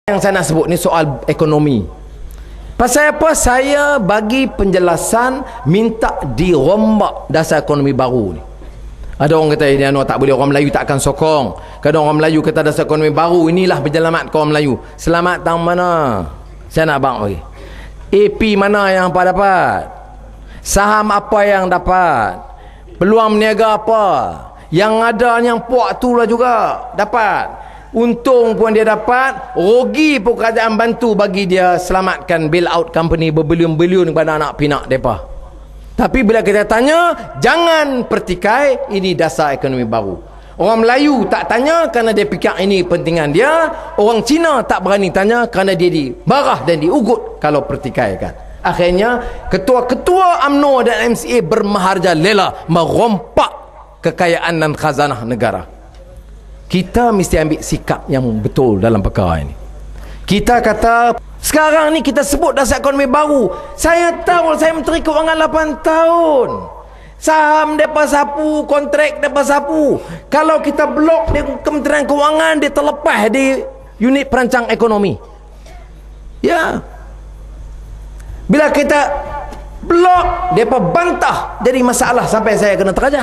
Yang saya nak sebut ni soal ekonomi. Pasal apa saya bagi penjelasan minta dirombak dasar ekonomi baru ni. Ada orang kata ini tak boleh, orang Melayu tak akan sokong. Kadang orang Melayu kata dasar ekonomi baru inilah penyelamat kaum Melayu. Selamat tang mana? Saya nak abang bagi. AP mana yang apa dapat? Saham apa yang dapat? Peluang berniaga apa? Yang ada yang puak tu lah juga dapat. Untung pun dia dapat, rugi pun kerajaan bantu bagi dia selamatkan bail out company berbilion-bilion kepada anak pinak mereka. Tapi bila kita tanya, jangan pertikai, ini dasar ekonomi baru. Orang Melayu tak tanya kerana dia fikir ini pentingan dia. Orang Cina tak berani tanya kerana dia dimarah dan diugut kalau pertikaikan. Akhirnya ketua-ketua UMNO dan MCA bermaharja lela merompak kekayaan dan khazanah negara. Kita mesti ambil sikap yang betul dalam perkara ini. Kita kata sekarang ni kita sebut dasar ekonomi baru. Saya tahu, saya Menteri Kewangan 8 tahun. Saham depa sapu, kontrak depa sapu. Kalau kita blok di Kementerian Kewangan, dia terlepas di unit perancang ekonomi. Ya. Bila kita blok, depa bantah, jadi masalah sampai saya kena terajar.